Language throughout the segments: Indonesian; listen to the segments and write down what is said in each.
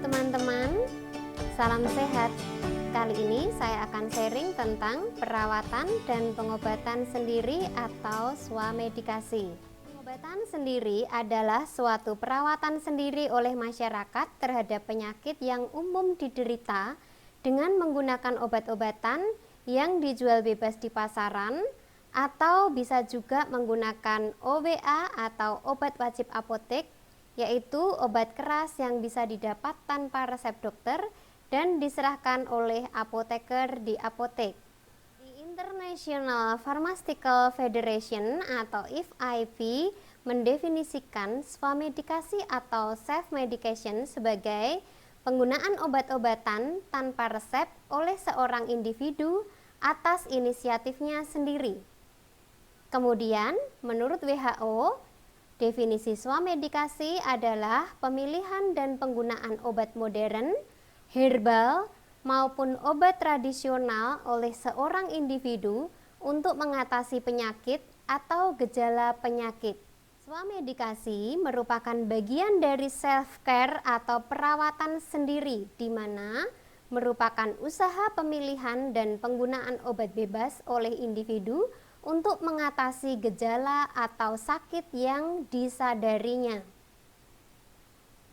Halo teman-teman, salam sehat. Kali ini saya akan sharing tentang perawatan dan pengobatan sendiri atau swamedikasi. Pengobatan sendiri adalah suatu perawatan sendiri oleh masyarakat terhadap penyakit yang umum diderita dengan menggunakan obat-obatan yang dijual bebas di pasaran atau bisa juga menggunakan OWA atau obat wajib apotek, yaitu obat keras yang bisa didapat tanpa resep dokter dan diserahkan oleh apoteker di apotek. The International Pharmaceutical Federation atau IFIP mendefinisikan swamedikasi atau self-medication sebagai penggunaan obat-obatan tanpa resep oleh seorang individu atas inisiatifnya sendiri. Kemudian, menurut WHO, definisi swamedikasi adalah pemilihan dan penggunaan obat modern, herbal, maupun obat tradisional oleh seorang individu untuk mengatasi penyakit atau gejala penyakit. Swamedikasi merupakan bagian dari self-care atau perawatan sendiri, di mana merupakan usaha pemilihan dan penggunaan obat bebas oleh individu untuk mengatasi gejala atau sakit yang disadarinya.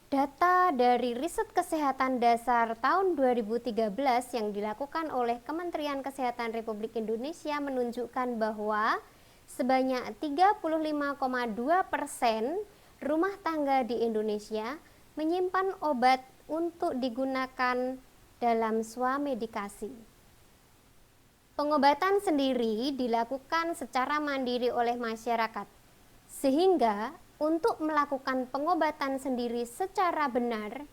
Data dari Riset Kesehatan Dasar tahun 2013 yang dilakukan oleh Kementerian Kesehatan Republik Indonesia menunjukkan bahwa sebanyak 35,2% rumah tangga di Indonesia menyimpan obat untuk digunakan dalam swamedikasi. Pengobatan sendiri dilakukan secara mandiri oleh masyarakat, sehingga untuk melakukan pengobatan sendiri secara benar,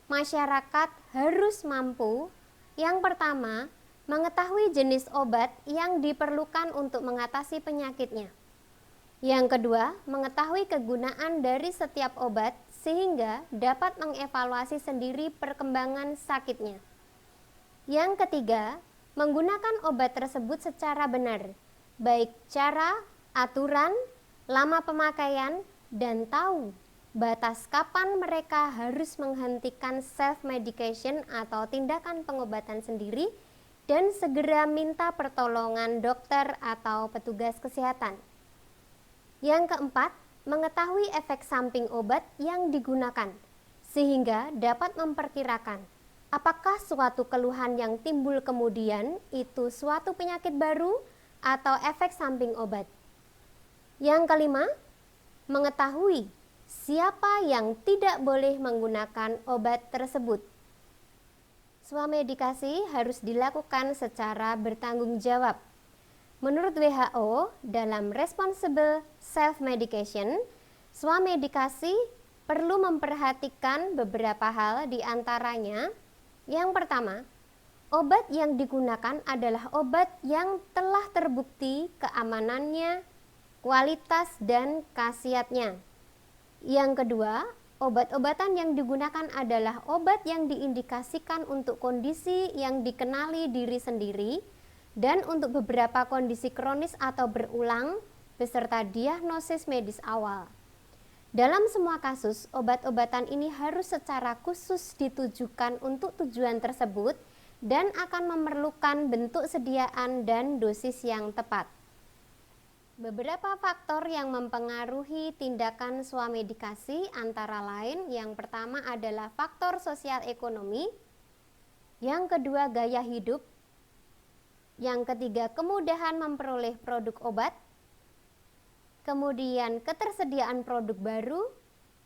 masyarakat harus mampu, yang pertama, mengetahui jenis obat yang diperlukan untuk mengatasi penyakitnya. Yang kedua, mengetahui kegunaan dari setiap obat sehingga dapat mengevaluasi sendiri perkembangan sakitnya. Yang ketiga, menggunakan obat tersebut secara benar, baik cara, aturan, lama pemakaian, dan tahu batas kapan mereka harus menghentikan self-medication atau tindakan pengobatan sendiri dan segera minta pertolongan dokter atau petugas kesehatan. Yang keempat, mengetahui efek samping obat yang digunakan, sehingga dapat memperkirakan apakah suatu keluhan yang timbul kemudian itu suatu penyakit baru atau efek samping obat. Yang kelima, mengetahui siapa yang tidak boleh menggunakan obat tersebut. Swamedikasi harus dilakukan secara bertanggung jawab. Menurut WHO, dalam responsible self-medication, swamedikasi perlu memperhatikan beberapa hal, di antaranya yang pertama, obat yang digunakan adalah obat yang telah terbukti keamanannya, kualitas, dan khasiatnya. Yang kedua, obat-obatan yang digunakan adalah obat yang diindikasikan untuk kondisi yang dikenali diri sendiri dan untuk beberapa kondisi kronis atau berulang beserta diagnosis medis awal. Dalam semua kasus, obat-obatan ini harus secara khusus ditujukan untuk tujuan tersebut dan akan memerlukan bentuk sediaan dan dosis yang tepat. Beberapa faktor yang mempengaruhi tindakan swamedikasi antara lain, yang pertama adalah faktor sosial ekonomi, yang kedua gaya hidup, yang ketiga kemudahan memperoleh produk obat, kemudian ketersediaan produk baru,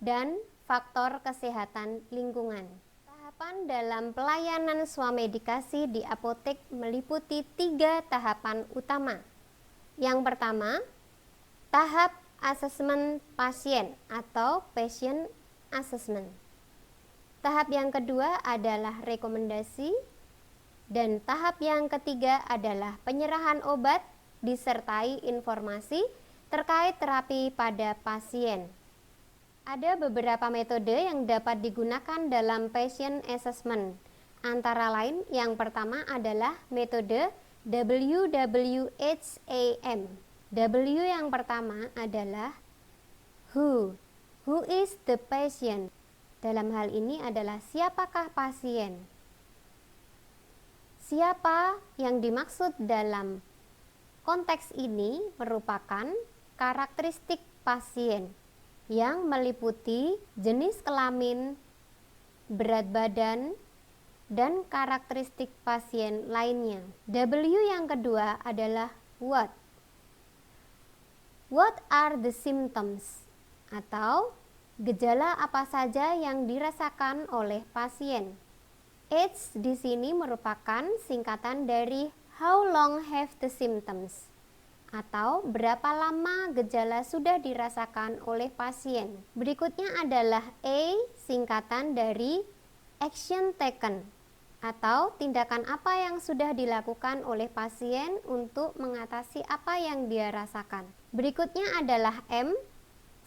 dan faktor kesehatan lingkungan. Tahapan dalam pelayanan swamedikasi di apotek meliputi 3 tahapan utama. Yang pertama, tahap asesmen pasien atau patient assessment. Tahap yang kedua adalah rekomendasi, dan tahap yang ketiga adalah penyerahan obat disertai informasi terkait terapi pada pasien. Ada beberapa metode yang dapat digunakan dalam patient assessment. Antara lain, yang pertama adalah metode WWHAM. W yang pertama adalah Who is the patient? Dalam hal ini adalah siapakah pasien? Siapa yang dimaksud dalam konteks ini merupakan karakteristik pasien yang meliputi jenis kelamin, berat badan, dan karakteristik pasien lainnya. W yang kedua adalah what. What are the symptoms? Atau gejala apa saja yang dirasakan oleh pasien. H di sini merupakan singkatan dari how long have the symptoms, atau berapa lama gejala sudah dirasakan oleh pasien. Berikutnya adalah A, singkatan dari action taken, atau tindakan apa yang sudah dilakukan oleh pasien untuk mengatasi apa yang dia rasakan. Berikutnya adalah M,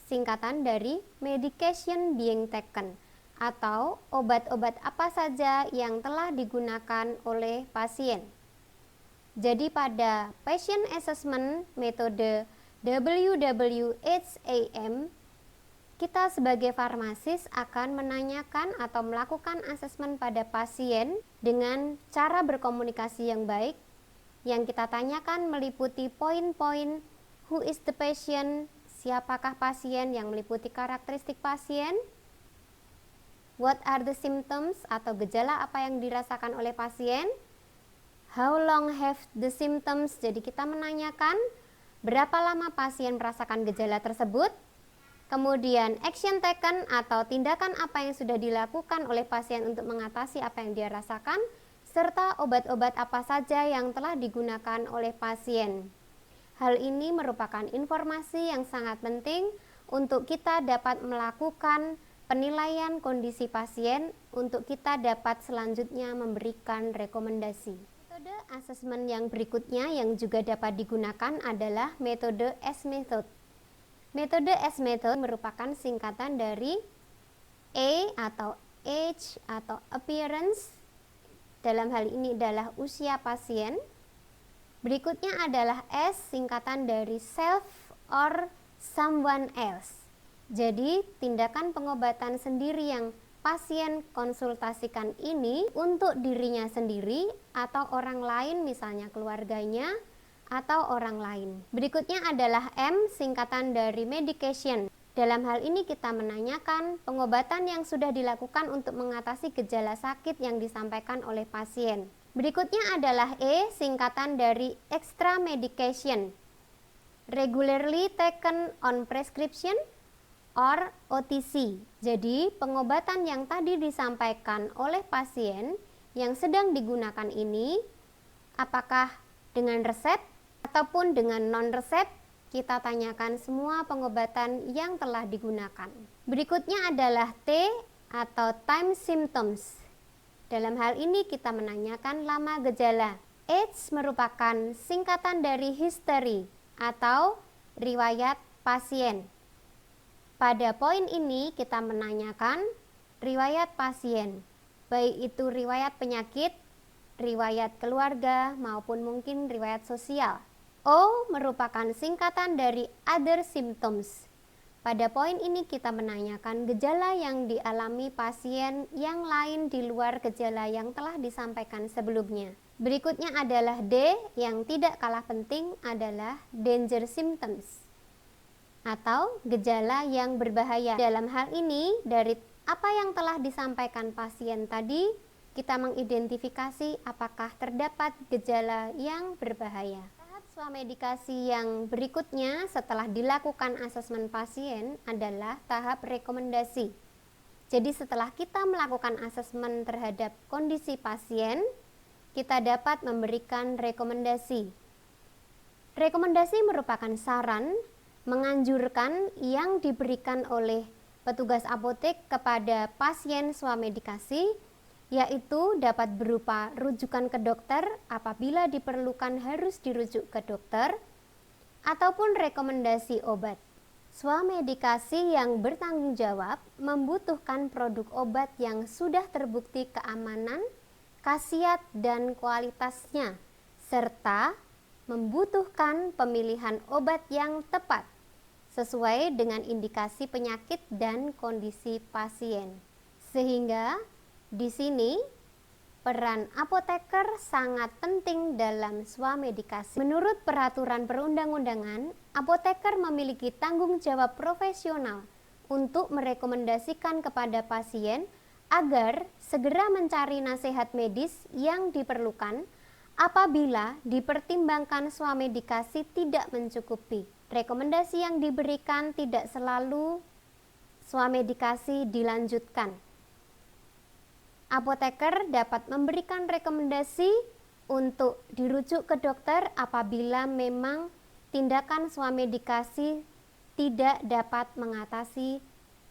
singkatan dari medication being taken, atau obat-obat apa saja yang telah digunakan oleh pasien. Jadi pada patient assessment metode WWHAM, kita sebagai farmasis akan menanyakan atau melakukan asesmen pada pasien dengan cara berkomunikasi yang baik. Yang kita tanyakan meliputi poin-poin who is the patient, siapakah pasien, yang meliputi karakteristik pasien, what are the symptoms atau gejala apa yang dirasakan oleh pasien, how long have the symptoms, jadi kita menanyakan berapa lama pasien merasakan gejala tersebut. Kemudian action taken atau tindakan apa yang sudah dilakukan oleh pasien untuk mengatasi apa yang dia rasakan, serta obat-obat apa saja yang telah digunakan oleh pasien. Hal ini merupakan informasi yang sangat penting untuk kita dapat melakukan penilaian kondisi pasien untuk kita dapat selanjutnya memberikan rekomendasi. Metode asesmen yang berikutnya yang juga dapat digunakan adalah metode S-method. Metode S-method merupakan singkatan dari A atau age atau appearance, dalam hal ini adalah usia pasien. Berikutnya adalah S, singkatan dari self or someone else. Jadi tindakan pengobatan sendiri yang pasien konsultasikan ini untuk dirinya sendiri atau orang lain, misalnya keluarganya atau orang lain. Berikutnya adalah M, singkatan dari medication. Dalam hal ini kita menanyakan pengobatan yang sudah dilakukan untuk mengatasi gejala sakit yang disampaikan oleh pasien. Berikutnya adalah E, singkatan dari extra medication, regularly taken on prescription or OTC. Jadi pengobatan yang tadi disampaikan oleh pasien yang sedang digunakan ini, apakah dengan resep ataupun dengan non-resep, kita tanyakan semua pengobatan yang telah digunakan. Berikutnya adalah T atau time symptoms. Dalam hal ini kita menanyakan lama gejala. H merupakan singkatan dari history atau riwayat pasien. Pada poin ini kita menanyakan riwayat pasien, baik itu riwayat penyakit, riwayat keluarga, maupun mungkin riwayat sosial. O merupakan singkatan dari other symptoms. Pada poin ini kita menanyakan gejala yang dialami pasien yang lain di luar gejala yang telah disampaikan sebelumnya. Berikutnya adalah D, yang tidak kalah penting adalah danger symptoms atau gejala yang berbahaya. Dalam hal ini, dari apa yang telah disampaikan pasien tadi, kita mengidentifikasi apakah terdapat gejala yang berbahaya. Tahap swamedikasi yang berikutnya setelah dilakukan asesmen pasien adalah tahap rekomendasi. Jadi setelah kita melakukan asesmen terhadap kondisi pasien, kita dapat memberikan rekomendasi. Rekomendasi merupakan saran, menganjurkan yang diberikan oleh petugas apotek kepada pasien swamedikasi, yaitu dapat berupa rujukan ke dokter apabila diperlukan harus dirujuk ke dokter, ataupun rekomendasi obat. Swamedikasi yang bertanggung jawab membutuhkan produk obat yang sudah terbukti keamanan, khasiat, dan kualitasnya, serta membutuhkan pemilihan obat yang tepat sesuai dengan indikasi penyakit dan kondisi pasien. Sehingga di sini peran apoteker sangat penting dalam swamedikasi. Menurut peraturan perundang-undangan, apoteker memiliki tanggung jawab profesional untuk merekomendasikan kepada pasien agar segera mencari nasihat medis yang diperlukan apabila dipertimbangkan swamedikasi tidak mencukupi. Rekomendasi yang diberikan tidak selalu swamedikasi dilanjutkan. Apoteker dapat memberikan rekomendasi untuk dirujuk ke dokter apabila memang tindakan swamedikasi tidak dapat mengatasi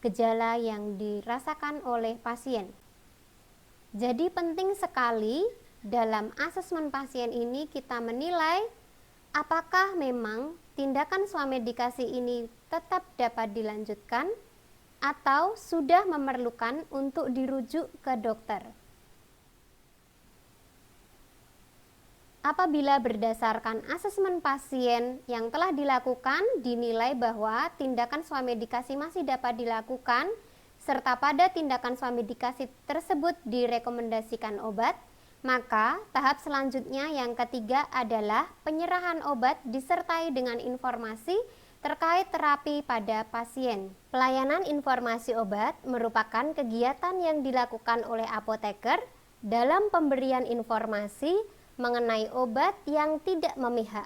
gejala yang dirasakan oleh pasien. Jadi penting sekali dalam asesmen pasien ini kita menilai apakah memang tindakan swamedikasi ini tetap dapat dilanjutkan atau sudah memerlukan untuk dirujuk ke dokter. Apabila berdasarkan asesmen pasien yang telah dilakukan dinilai bahwa tindakan swamedikasi masih dapat dilakukan serta pada tindakan swamedikasi tersebut direkomendasikan obat, maka tahap selanjutnya yang ketiga adalah penyerahan obat disertai dengan informasi terkait terapi pada pasien. Pelayanan informasi obat merupakan kegiatan yang dilakukan oleh apoteker dalam pemberian informasi mengenai obat yang tidak memihak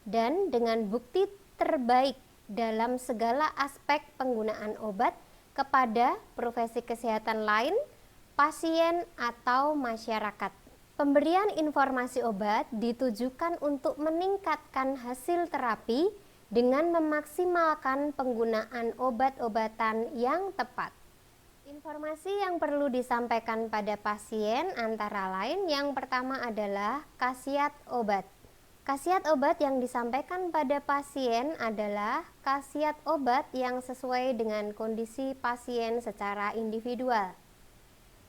dan dengan bukti terbaik dalam segala aspek penggunaan obat kepada profesi kesehatan lain, pasien, atau masyarakat. Pemberian informasi obat ditujukan untuk meningkatkan hasil terapi dengan memaksimalkan penggunaan obat-obatan yang tepat. Informasi yang perlu disampaikan pada pasien antara lain yang pertama adalah khasiat obat. Khasiat obat yang disampaikan pada pasien adalah khasiat obat yang sesuai dengan kondisi pasien secara individual.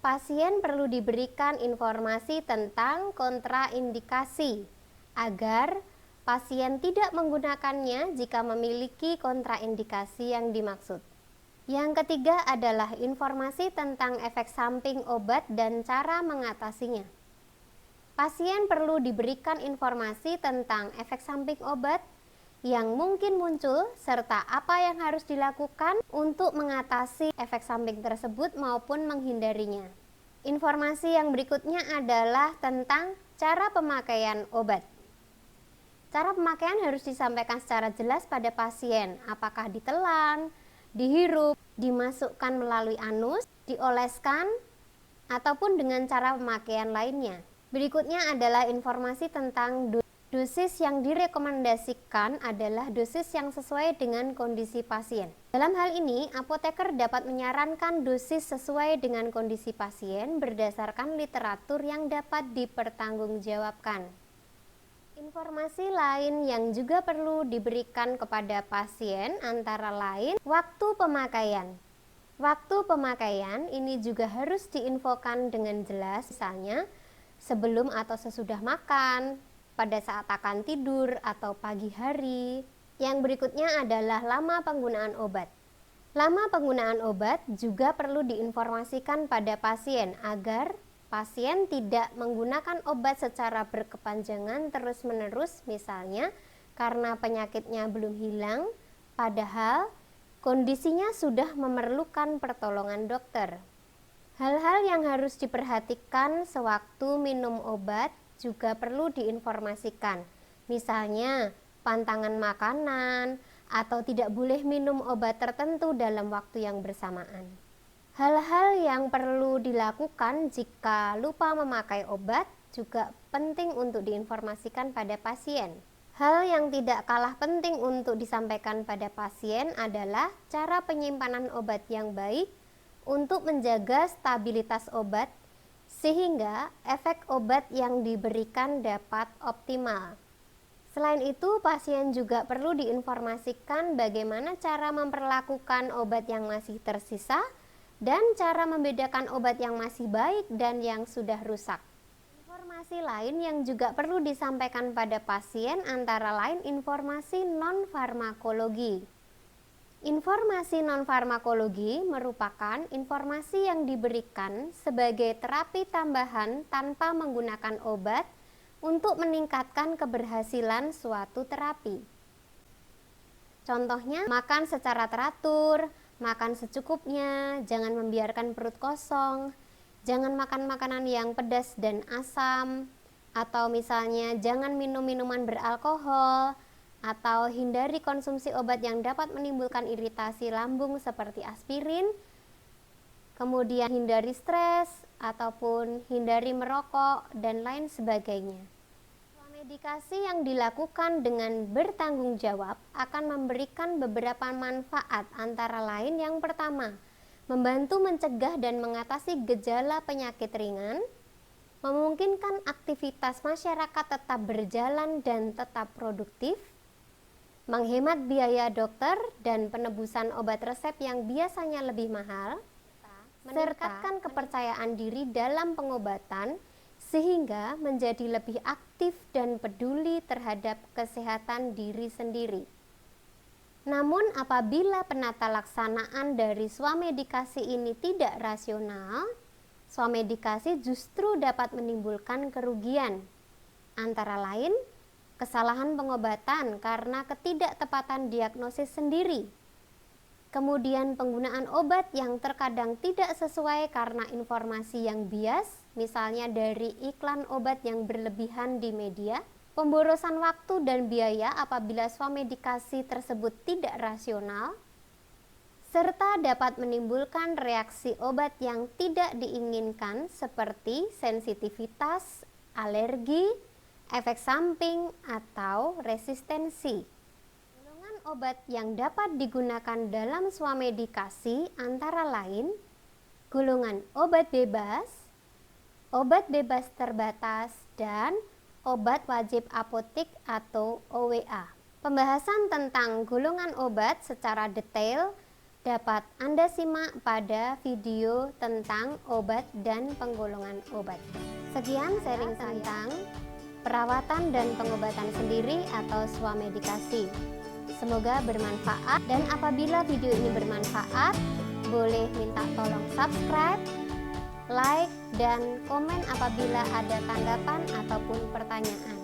Pasien perlu diberikan informasi tentang kontraindikasi agar pasien tidak menggunakannya jika memiliki kontraindikasi yang dimaksud. Yang ketiga adalah informasi tentang efek samping obat dan cara mengatasinya. Pasien perlu diberikan informasi tentang efek samping obat yang mungkin muncul serta apa yang harus dilakukan untuk mengatasi efek samping tersebut maupun menghindarinya. Informasi yang berikutnya adalah tentang cara pemakaian obat. Cara pemakaian harus disampaikan secara jelas pada pasien, apakah ditelan, dihirup, dimasukkan melalui anus, dioleskan, ataupun dengan cara pemakaian lainnya. Berikutnya adalah informasi tentang dosis yang direkomendasikan adalah dosis yang sesuai dengan kondisi pasien. Dalam hal ini, apoteker dapat menyarankan dosis sesuai dengan kondisi pasien berdasarkan literatur yang dapat dipertanggungjawabkan. Informasi lain yang juga perlu diberikan kepada pasien antara lain waktu pemakaian. Waktu pemakaian ini juga harus diinfokan dengan jelas, misalnya sebelum atau sesudah makan, pada saat akan tidur atau pagi hari. Yang berikutnya adalah lama penggunaan obat. Lama penggunaan obat juga perlu diinformasikan pada pasien agar pasien tidak menggunakan obat secara berkepanjangan terus-menerus, misalnya karena penyakitnya belum hilang, padahal kondisinya sudah memerlukan pertolongan dokter. Hal-hal yang harus diperhatikan sewaktu minum obat juga perlu diinformasikan, misalnya pantangan makanan atau tidak boleh minum obat tertentu dalam waktu yang bersamaan. Hal-hal yang perlu dilakukan jika lupa memakai obat juga penting untuk diinformasikan pada pasien. Hal yang tidak kalah penting untuk disampaikan pada pasien adalah cara penyimpanan obat yang baik untuk menjaga stabilitas obat sehingga efek obat yang diberikan dapat optimal. Selain itu, pasien juga perlu diinformasikan bagaimana cara memperlakukan obat yang masih tersisa dan cara membedakan obat yang masih baik dan yang sudah rusak. Informasi lain yang juga perlu disampaikan pada pasien antara lain informasi non-farmakologi. Informasi non-farmakologi merupakan informasi yang diberikan sebagai terapi tambahan tanpa menggunakan obat untuk meningkatkan keberhasilan suatu terapi. Contohnya, makan secara teratur, makan secukupnya, jangan membiarkan perut kosong, jangan makan makanan yang pedas dan asam, atau misalnya jangan minum minuman beralkohol, atau hindari konsumsi obat yang dapat menimbulkan iritasi lambung seperti aspirin, kemudian hindari stres, ataupun hindari merokok, dan lain sebagainya. Medikasi yang dilakukan dengan bertanggung jawab akan memberikan beberapa manfaat, antara lain yang pertama, membantu mencegah dan mengatasi gejala penyakit ringan, memungkinkan aktivitas masyarakat tetap berjalan dan tetap produktif, menghemat biaya dokter dan penebusan obat resep yang biasanya lebih mahal, meningkatkan kepercayaan diri dalam pengobatan sehingga menjadi lebih aktif dan peduli terhadap kesehatan diri sendiri. Namun apabila penata laksanaan dari swamedikasi ini tidak rasional, swamedikasi justru dapat menimbulkan kerugian, antara lain kesalahan pengobatan karena ketidaktepatan diagnosis sendiri, kemudian penggunaan obat yang terkadang tidak sesuai karena informasi yang bias, misalnya dari iklan obat yang berlebihan di media, pemborosan waktu dan biaya apabila swamedikasi tersebut tidak rasional, serta dapat menimbulkan reaksi obat yang tidak diinginkan seperti sensitivitas, alergi, efek samping, atau resistensi. Golongan obat yang dapat digunakan dalam swamedikasi antara lain golongan obat bebas terbatas, dan obat wajib apotik atau OWA. Pembahasan tentang golongan obat secara detail dapat Anda simak pada video tentang obat dan penggolongan obat. Sekian sharing tentang perawatan dan pengobatan sendiri atau swamedikasi. Semoga bermanfaat, dan apabila video ini bermanfaat, boleh minta tolong subscribe, like, dan komen apabila ada tanggapan ataupun pertanyaan.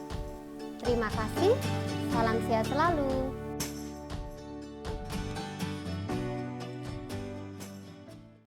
Terima kasih, salam sehat selalu.